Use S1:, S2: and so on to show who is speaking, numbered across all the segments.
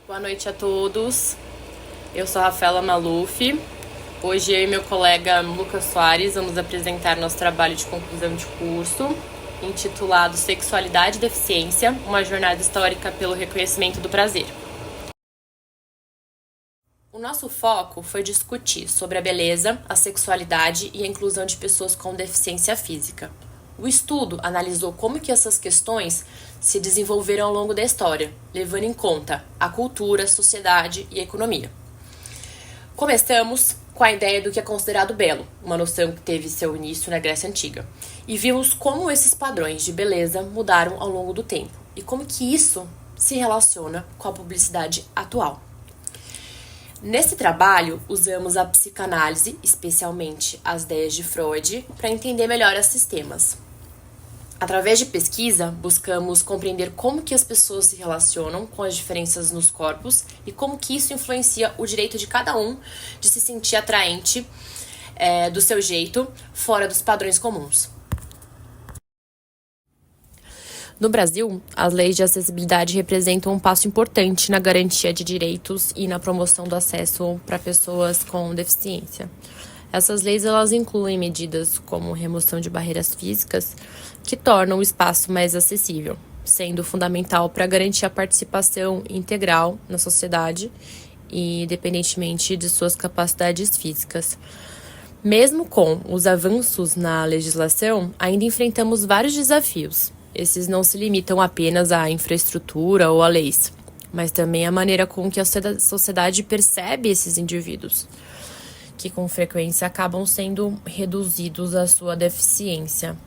S1: Boa noite a todos. Eu sou a Rafaela Maluf. Hoje eu e meu colega Lucas Soares vamos apresentar nosso trabalho de conclusão de curso, intitulado Sexualidade e Deficiência, uma jornada histórica pelo reconhecimento do prazer. O nosso foco foi discutir sobre a beleza, a sexualidade e a inclusão de pessoas com deficiência física. O estudo analisou como que essas questões se desenvolveram ao longo da história, levando em conta a cultura, a sociedade e a economia. Começamos com a ideia do que é considerado belo, uma noção que teve seu início na Grécia Antiga, e vimos como esses padrões de beleza mudaram ao longo do tempo e como que isso se relaciona com a publicidade atual. Nesse trabalho, usamos a psicanálise, especialmente as ideias de Freud, para entender melhor esses temas. Através de pesquisa, buscamos compreender como que as pessoas se relacionam com as diferenças nos corpos e como que isso influencia o direito de cada um de se sentir atraente do seu jeito, fora dos padrões comuns. No Brasil, as leis de acessibilidade representam um passo importante na garantia de direitos e na promoção do acesso para pessoas com deficiência. Essas leis elas incluem medidas como remoção de barreiras físicas que tornam o espaço mais acessível, sendo fundamental para garantir a participação integral na sociedade, independentemente de suas capacidades físicas. Mesmo com os avanços na legislação, ainda enfrentamos vários desafios. Esses não se limitam apenas à infraestrutura ou a leis, mas também à maneira com que a sociedade percebe esses indivíduos, que com frequência acabam sendo reduzidos à sua deficiência.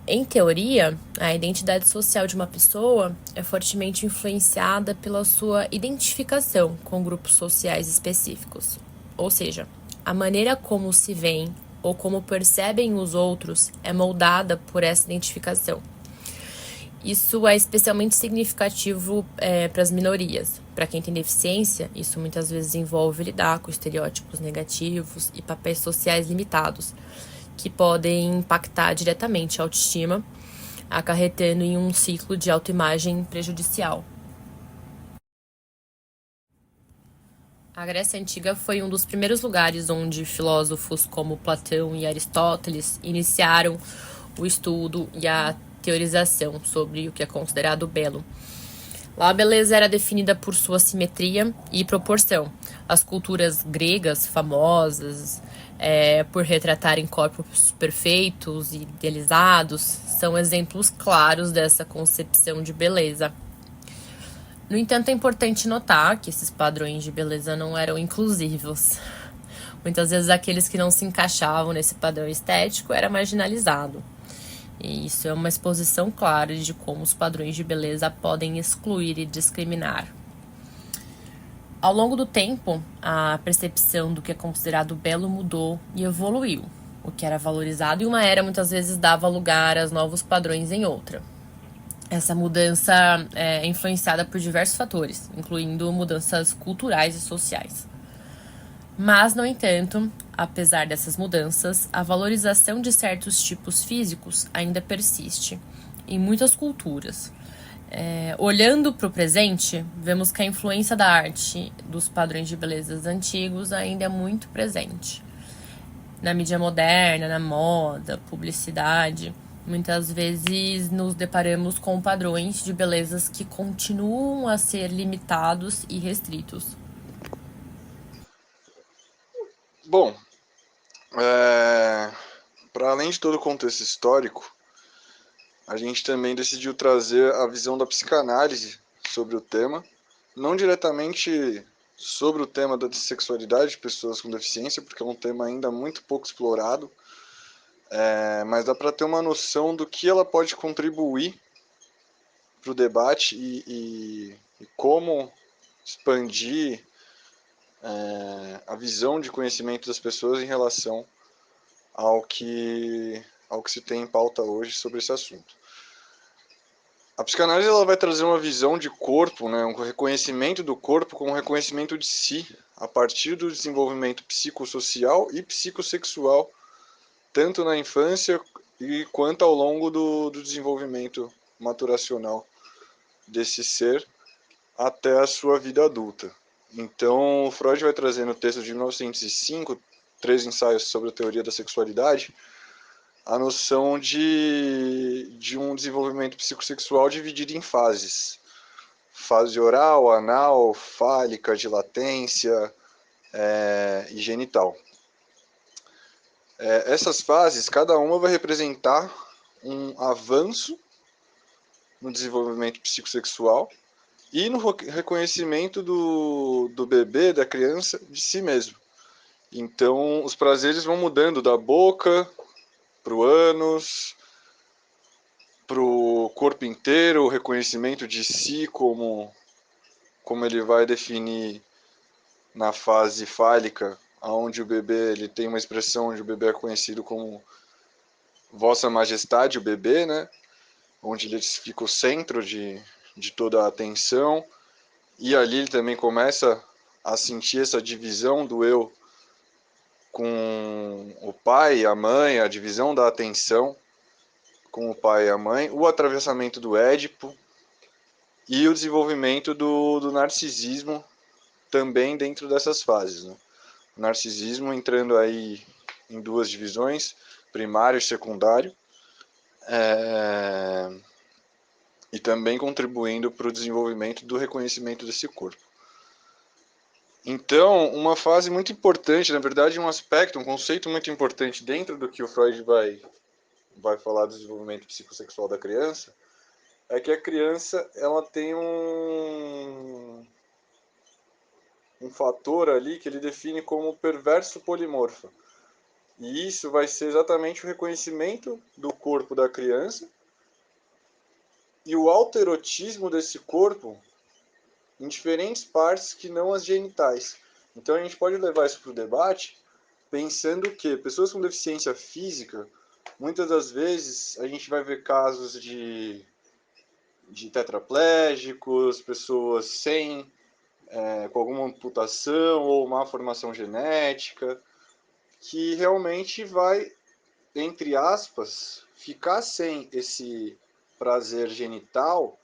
S1: Em teoria, a identidade social de uma pessoa é fortemente influenciada pela sua identificação com grupos sociais específicos, ou seja, a maneira como se veem ou como percebem os outros é moldada por essa identificação. Isso é especialmente significativo para as minorias. Para quem tem deficiência, isso muitas vezes envolve lidar com estereótipos negativos e papéis sociais limitados, que podem impactar diretamente a autoestima, acarretando em um ciclo de autoimagem prejudicial. A Grécia Antiga foi um dos primeiros lugares onde filósofos como Platão e Aristóteles iniciaram o estudo e a teorização sobre o que é considerado belo. Lá a beleza era definida por sua simetria e proporção. As culturas gregas famosas por retratarem corpos perfeitos e idealizados são exemplos claros dessa concepção de beleza. No entanto, é importante notar que esses padrões de beleza não eram inclusivos. Muitas vezes aqueles que não se encaixavam nesse padrão estético era marginalizado. E isso é uma exposição clara de como os padrões de beleza podem excluir e discriminar. Ao longo do tempo, a percepção do que é considerado belo mudou e evoluiu. O que era valorizado em uma era muitas vezes dava lugar a novos padrões em outra. Essa mudança é influenciada por diversos fatores, incluindo mudanças culturais e sociais. Mas, no entanto, apesar dessas mudanças, a valorização de certos tipos físicos ainda persiste em muitas culturas. Olhando para o presente, vemos que a influência da arte dos padrões de beleza antigos ainda é muito presente. Na mídia moderna, na moda, publicidade, muitas vezes nos deparamos com padrões de belezas que continuam a ser limitados e restritos.
S2: Bom, para além de todo o contexto histórico, a gente também decidiu trazer a visão da psicanálise sobre o tema, não diretamente sobre o tema da sexualidade de pessoas com deficiência, porque é um tema ainda muito pouco explorado, mas dá para ter uma noção do que ela pode contribuir para o debate e como expandir a visão de conhecimento das pessoas em relação ao que se tem em pauta hoje sobre esse assunto. A psicanálise ela vai trazer uma visão de corpo, né, um reconhecimento do corpo como um reconhecimento de si, a partir do desenvolvimento psicossocial e psicossexual, tanto na infância quanto ao longo do desenvolvimento maturacional desse ser, até a sua vida adulta. Então, Freud vai trazer no texto de 1905, Três ensaios sobre a teoria da sexualidade, a noção de um desenvolvimento psicossexual dividido em fases. Fase oral, anal, fálica, de latência e genital. Essas fases, cada uma vai representar um avanço no desenvolvimento psicossexual e no reconhecimento do bebê, da criança, de si mesmo. Então, os prazeres vão mudando da boca para o ânus, para o corpo inteiro, o reconhecimento de si como ele vai definir na fase fálica, onde o bebê ele tem uma expressão onde o bebê é conhecido como Vossa Majestade, o bebê, né? Onde ele fica o centro de toda a atenção. E ali ele também começa a sentir essa divisão do eu com o pai e a mãe, a divisão da atenção com o pai e a mãe, o atravessamento do Édipo e o desenvolvimento do narcisismo também dentro dessas fases, né? O narcisismo entrando aí em duas divisões, primário e secundário, e também contribuindo para o desenvolvimento do reconhecimento desse corpo. Então, uma fase muito importante, na verdade, um aspecto, um conceito muito importante dentro do que o Freud vai falar do desenvolvimento psicossexual da criança, é que a criança ela tem um fator ali que ele define como perverso polimorfo. E isso vai ser exatamente o reconhecimento do corpo da criança e o autoerotismo desse corpo em diferentes partes que não as genitais. Então a gente pode levar isso para o debate pensando que pessoas com deficiência física, muitas das vezes a gente vai ver casos de tetraplégicos, pessoas com alguma amputação ou má formação genética, que realmente vai, entre aspas, ficar sem esse prazer genital,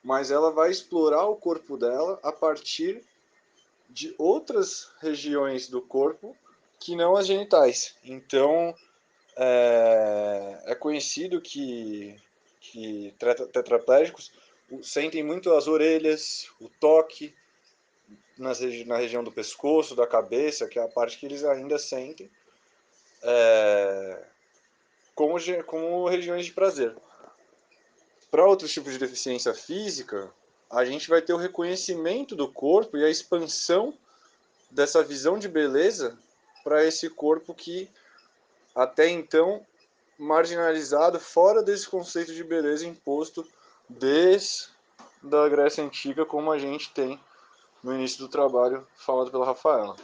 S2: mas ela vai explorar o corpo dela a partir de outras regiões do corpo que não as genitais. Então, é conhecido que tetraplégicos sentem muito as orelhas, o toque na região do pescoço, da cabeça, que é a parte que eles ainda sentem, como regiões de prazer. Para outros tipos de deficiência física, a gente vai ter o reconhecimento do corpo e a expansão dessa visão de beleza para esse corpo que até então marginalizado, fora desse conceito de beleza imposto desde a Grécia Antiga, como a gente tem no início do trabalho falado pela Rafaela.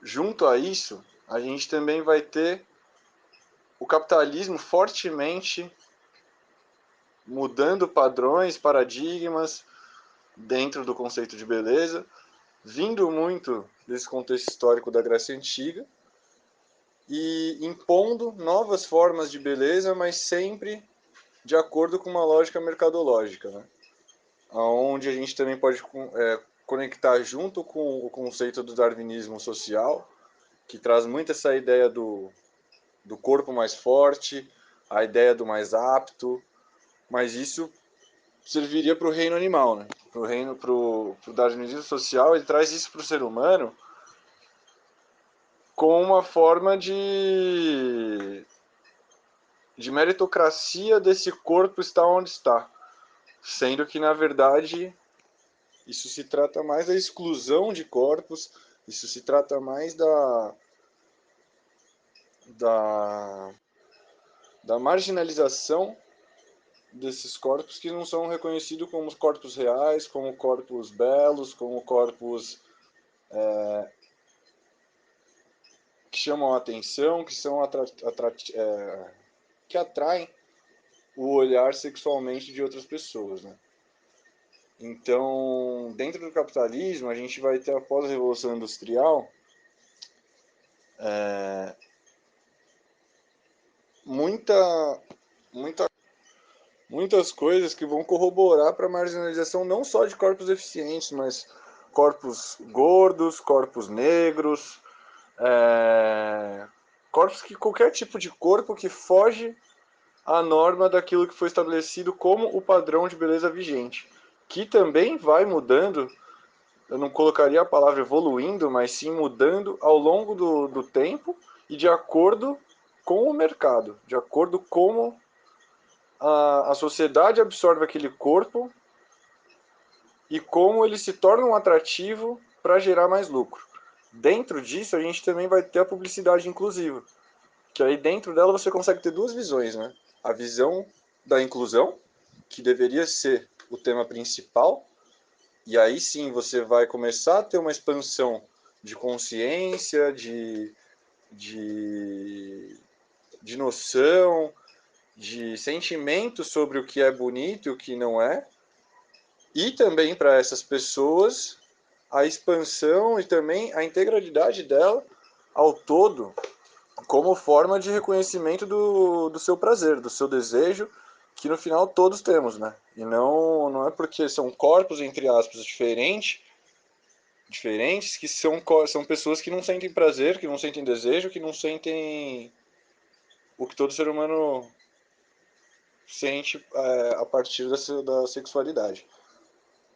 S2: Junto a isso, a gente também vai ter o capitalismo fortemente mudando padrões, paradigmas dentro do conceito de beleza, vindo muito desse contexto histórico da Grécia Antiga e impondo novas formas de beleza, mas sempre de acordo com uma lógica mercadológica, né? Onde a gente também pode conectar junto com o conceito do darwinismo social, que traz muito essa ideia do corpo mais forte, a ideia do mais apto, mas isso serviria para o reino animal, né? Para o darwinismo social, ele traz isso para o ser humano com uma forma de meritocracia desse corpo estar onde está, sendo que na verdade isso se trata mais da exclusão de corpos, isso se trata mais da, da marginalização desses corpos que não são reconhecidos como corpos reais, como corpos belos, como corpos que chamam a atenção, que são que atraem o olhar sexualmente de outras pessoas, né? Então, dentro do capitalismo, a gente vai ter, após a Revolução Industrial, muita muitas coisas que vão corroborar para a marginalização não só de corpos deficientes, mas corpos gordos, corpos negros, corpos que qualquer tipo de corpo que foge à norma daquilo que foi estabelecido como o padrão de beleza vigente, que também vai mudando. Eu não colocaria a palavra evoluindo, mas sim mudando ao longo do tempo e de acordo com o mercado, de acordo com como a sociedade absorve aquele corpo e como ele se torna um atrativo para gerar mais lucro. Dentro disso, a gente também vai ter a publicidade inclusiva, que aí dentro dela você consegue ter duas visões, né? A visão da inclusão, que deveria ser o tema principal, e aí sim você vai começar a ter uma expansão de consciência, de, de noção, de sentimento sobre o que é bonito e o que não é, e também para essas pessoas a expansão e também a integralidade dela ao todo como forma de reconhecimento do seu prazer, do seu desejo, que no final todos temos, né? E não é porque são corpos, entre aspas, diferentes que são pessoas que não sentem prazer, que não sentem desejo, que não sentem o que todo ser humano sente a partir da sexualidade.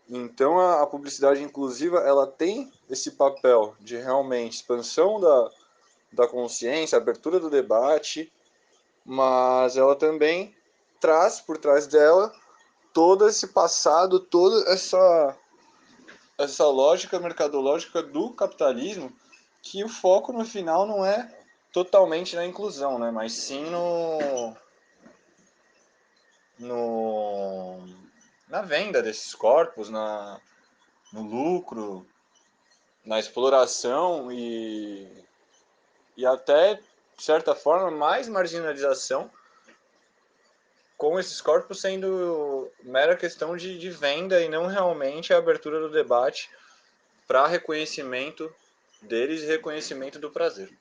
S2: Então a publicidade inclusiva ela tem esse papel de realmente expansão da consciência, abertura do debate, mas ela também traz por trás dela todo esse passado, toda essa lógica mercadológica do capitalismo, que o foco no final não é totalmente na inclusão, né? Mas sim no, na venda desses corpos, no lucro, na exploração e até, de certa forma, mais marginalização, com esses corpos sendo mera questão de venda e não realmente a abertura do debate para reconhecimento deles e reconhecimento do prazer.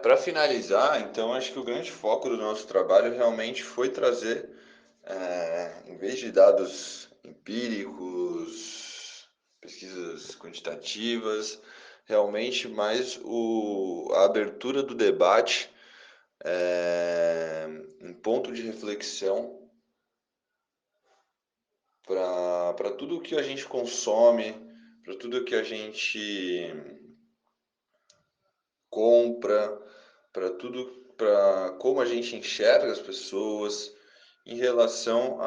S2: Para finalizar, então, acho que o grande foco do nosso trabalho realmente foi trazer, em vez de dados empíricos, pesquisas quantitativas, realmente mais a abertura do debate, um ponto de reflexão para tudo que a gente consome, para tudo que a gente compra, para como a gente enxerga as pessoas em relação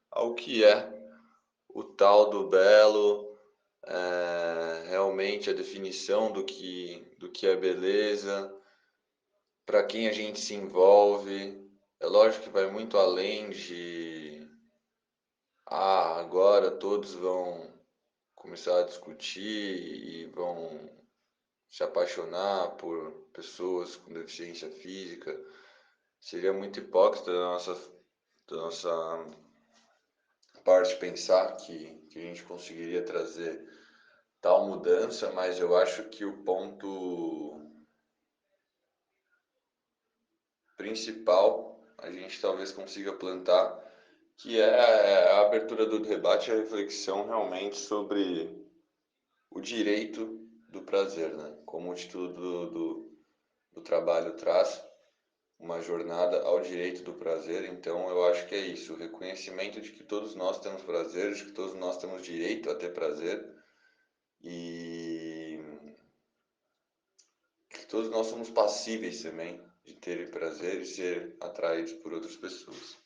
S2: ao que é o tal do belo, realmente a definição do que é beleza, para quem a gente se envolve. É lógico que vai muito além de agora todos vão começar a discutir e vão se apaixonar por pessoas com deficiência física. Seria muito hipócrita da nossa parte pensar que a gente conseguiria trazer tal mudança, mas eu acho que o ponto principal a gente talvez consiga plantar, que é a abertura do debate e a reflexão realmente sobre o direito do prazer, né? Como o título do trabalho traz, uma jornada ao direito do prazer. Então eu acho que é isso, o reconhecimento de que todos nós temos prazer, de que todos nós temos direito a ter prazer e que todos nós somos passíveis também de ter prazer e ser atraídos por outras pessoas.